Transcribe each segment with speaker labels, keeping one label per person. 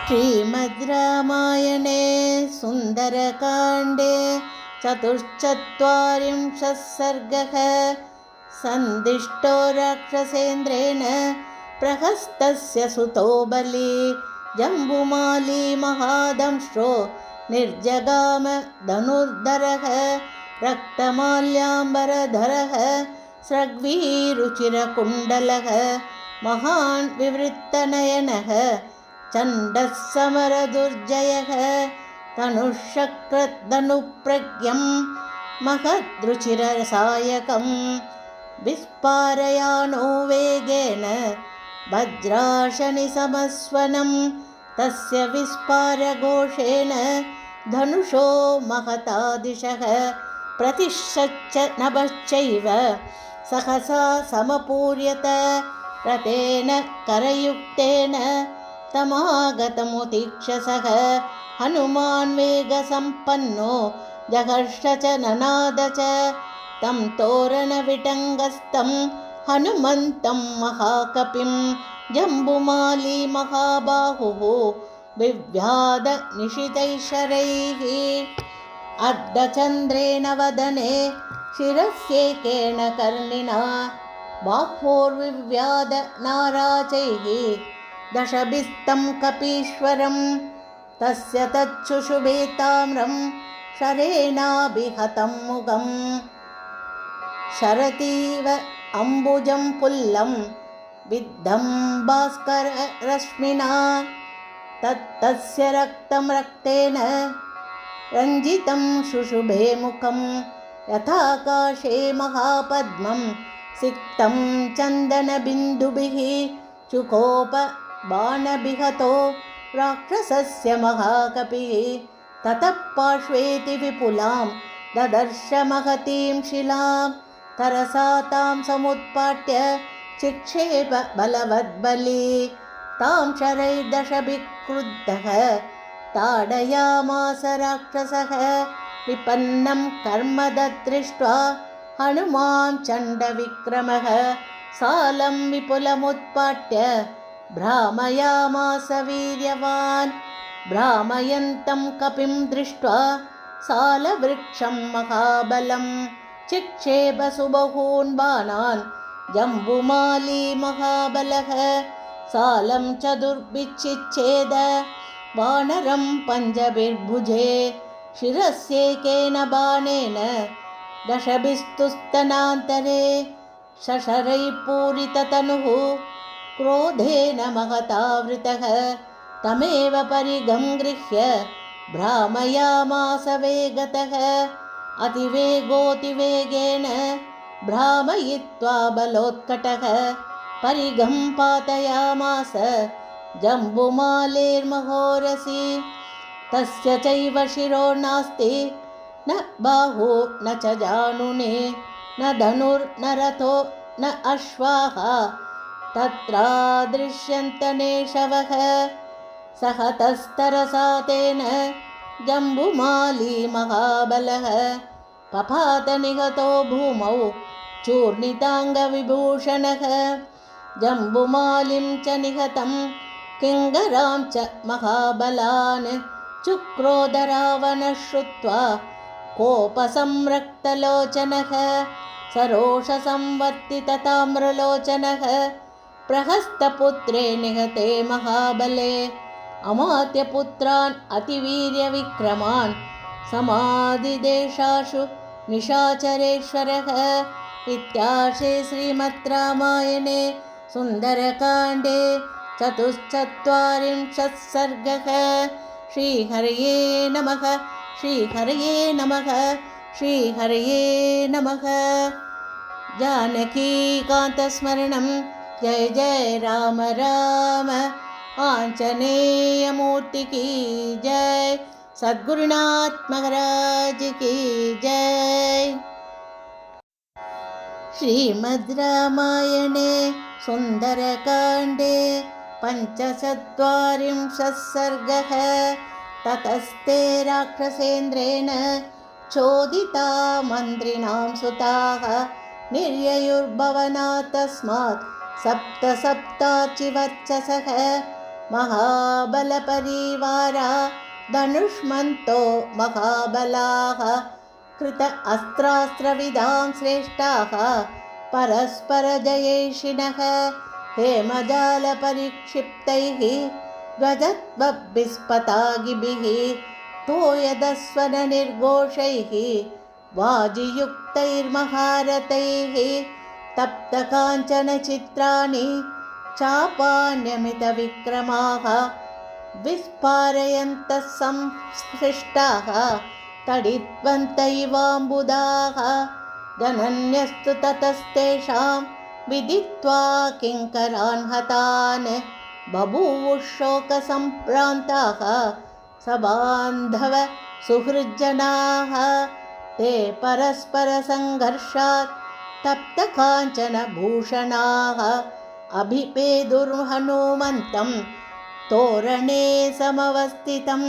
Speaker 1: श्रीमद् रामायणे सुन्दरकाण्डे चतुश्चत्वारिंशः सर्गः। सन्दिष्टो राक्षसेन्द्रेण प्रहस्तस्य सुतो बली जम्बुमाली महादंष्ट्रो निर्जगाम धनुर्धरः रक्तमाल्याम्बरधरः स्रग्वीरुचिरकुण्डलः महान् विवृत्तनयनः चण्डः समरदुर्जयः तनुःशक्रधनुप्रज्ञं महद्रुचिरसायकं विस्पारयानो वेगेन वज्राशनिसमस्वनं तस्य विस्पारघोषेण धनुषो महता दिशः प्रतिशच्च नभश्चैव सहसा समपूर्यत रथेन करयुक्तेन तमागतमुतीक्षसः हनुमान् वेगसम्पन्नो जघर्ष च ननाद च तं तोरणविटङ्गस्तं हनुमन्तं महाकपिं जम्बुमाली महाबाहुः विव्याध निशितैशरैः अर्धचन्द्रेण वदने शिरस्येकेन कर्णिना बाह्वोर्विव्याध नाराचैः दशभिस्तं कपीश्वरं तस्य तच्छुशुभे ताम्रं शरेणाभिहतं मुगं शरतीव अम्बुजं पुल्लं विद्धं भास्कररश्मिना तस्य रक्तं रक्तेन रञ्जितं शुशुभे मुखं यथाकाशे महापद्मं सिक्तं चन्दनबिन्दुभिः चुकोप बाणभिहतो राक्षसस्य महाकपिः ततः पार्श्वेति विपुलां ददर्श महतीं शिलां तरसा तां समुत्पाट्य चिक्षेप बलवद्बली तां शरैर्दशभिः क्रुद्धः ताडयामास राक्षसः विपन्नं कर्मददृष्ट्वा हनुमान् चण्डविक्रमः सालं विपुलमुत्पाट्य भ्रामयामास वीर्यवान् भ्रामयन्तं कपिं दृष्ट्वा सालवृक्षं महाबलं चिक्षेप सुबहून् बाणान् जम्बुमाली महाबलः सालं चतुर्भिश्चिच्छेद वानरं पञ्चभिर्भुजे शिरस्येकेन बाणेन दशभिस्तुस्तनान्तरे शशरैः पूरिततनुः क्रोधेन महतावृतः तमेव परिगं गृह्य भ्रामयामास वेगतः अतिवेगोऽतिवेगेन भ्रामयित्वा बलोत्कटः परिगं पातयामास जम्बुमालेर्महोरसि तस्य चैव शिरो नास्ति न बाहु न च जानुने न धनुर्न रथो न अश्वाः तत्रादृश्यन्तने शवः सहतस्तरसा तेन जम्बुमाली महाबलः पपात निहतो भूमौ चूर्णिताङ्गविभूषणः जम्बुमालिं च निहतं किङ्गरां च महाबलान् चुक्रोध रावणः श्रुत्वा कोपसंरक्तलोचनः सरोषसंवर्तितताम्रलोचनः प्रहस्तपुत्रे निहते महाबले अमात्यपुत्रान् अतिवीर्यविक्रमान् समाधिदेशाशु निशाचरेश्वरः। इत्यार्षे श्रीमद् रामायणे सुन्दरकाण्डे चतुश्चत्वारिंशः सर्गः। श्रीहरये नमः श्रीहरये नमः श्रीहरये नमः। जानकीकान्तस्मरणं जय जय राम राम। आञ्जनेयमूर्ति की जय। सद्गुरुनाथ महाराज की जय। श्रीमद् रामायणे सुन्दरकाण्डे पञ्चचत्वारिंशः सर्गः। ततस्ते राक्षसेन्द्रेण चोदिता मन्त्रिणां सुताः निर्ययुर्भवनात् तस्मात् सप्तचिवत्ससः महाबलपरिवारा धनुष्मन्तो महाबलाः कृत अस्त्रास्त्रविदां श्रेष्ठाः परस्परजयैषिणः हेमजालपरिक्षिप्तैः ध्वजद्वद्भिस्पतागिभिः तोयदस्वननिर्घोषैः वाजियुक्तैर्महारथैः तप्तकाञ्चनचित्राणि चापान्यमितविक्रमाः विस्पारयन्तः संसृष्टाः तडित्वन्त इवाम्बुदाः जनन्यस्तु ततस्तेषां विदित्वा किङ्करान् हतान् बभूवुः सबान्धव सुहृज्जनाः ते परस्परसङ्घर्षात् तप्तकाञ्चनभूषणाः अभिपेदुर्हनुमन्तं तोरणे समवस्थितं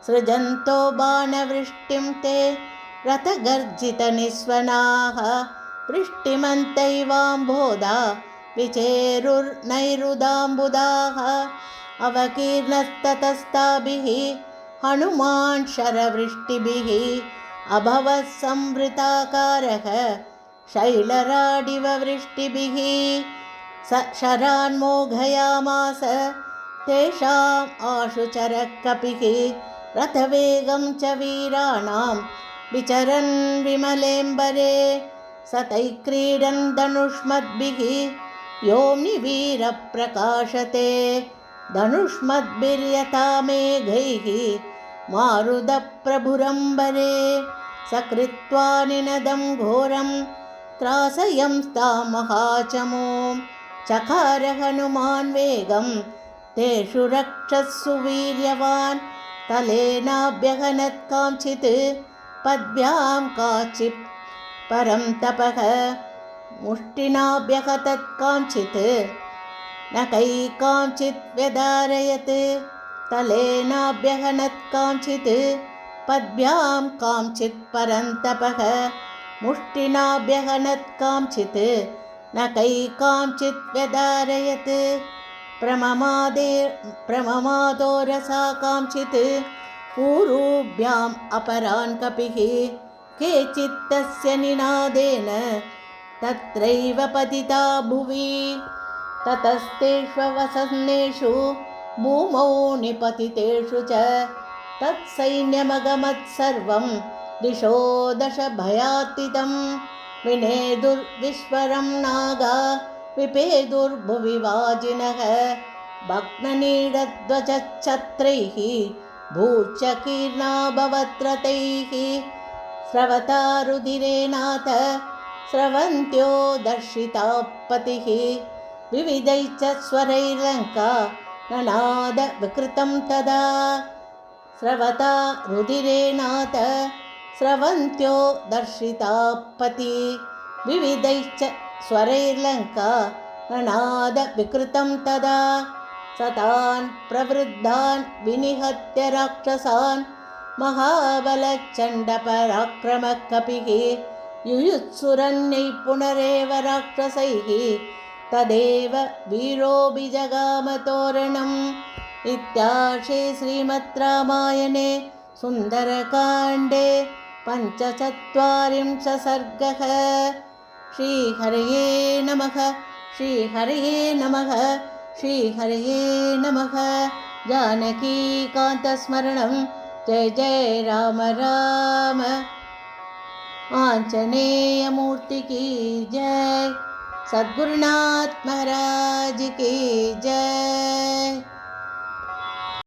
Speaker 1: सृजन्तो बाणवृष्टिं ते रथगर्जितनिस्वनाः वृष्टिमन्तैवाम्भोधा विचेरुर्नैरुदाम्बुदाः अवकीर्णस्ततस्ताभिः हनुमान् शरवृष्टिभिः अभवत् संवृताकारः शैलराडिव वृष्टिभिः स शरान् मोघयामास तेषाम् आशुचरकपिः रथवेगं च वीराणां विचरन् विमलेम्बरे सतैक्रीडन् धनुष्मद्भिः योम्निवीरप्रकाशते धनुष्मद्भिर्यथा मेघैः मारुतप्रभुरम्बरे सकृत्वा निनदं घोरं त्रासयंस्तां महाचमूं चकार हनुमान् वेगं तेषु रक्षस्सु वीर्यवान् तलेनाभ्यहनत् काञ्चित् पद्भ्यां काचित् परं तपः मुष्टिनाभ्यहतत् काञ्चित् न कैकाञ्चित् व्यधारयत् तलेनाभ्यहनत् काञ्चित् पद्भ्यां काञ्चित् परन्तपः मुष्टिनाभ्यहनत् काञ्चित् न कैकाञ्चित् व्यधारयत् प्रममादो रसा काञ्चित् ऊरूभ्याम् अपरान् कपिः केचित् तस्य निनादेन तत्रैव पतिता भुवि ततस्तेष्ववसन्नेषु भूमौ निपतितेषु च तत्सैन्यमगमत् सर्वं दिशो दश भयातितं विनेदुर्विश्वरं नागा विपेदुर्भुवि वाजिनः भग्ननीडध्वजच्छत्रैः भूचकीर्णाभवत्रतैः स्रवता रुधिरेनाथ स्रवन्त्यो दर्शितापतिः विविधैश्च स्वरैर्लङ्का ननाद विकृतं तदा स्रवता रुधिरेनाथ स्रवन्त्यो दर्शितापति विविधैश्च स्वरैर्लङ्का ननाद विकृतं तदा सतान् प्रवृद्धान् विनिहत्य राक्षसान् महाबलचण्डपराक्रमः कपिः युयुत्सुरन्यै पुनरेव राक्षसैः तदेव वीरोऽभिजगामतोरणम् इत्यार्षे श्रीमद् रामायणे सुन्दरकाण्डे पञ्चचत्वारिंशः सर्गः। श्रीहरये नमः। श्रीहरये नमः। श्रीहरये नमः। जानकीकान्तस्मरणं जय जय राम राम। आंजनेयमूर्ति की जय। सद्गुरुनाथ महाराज की जय।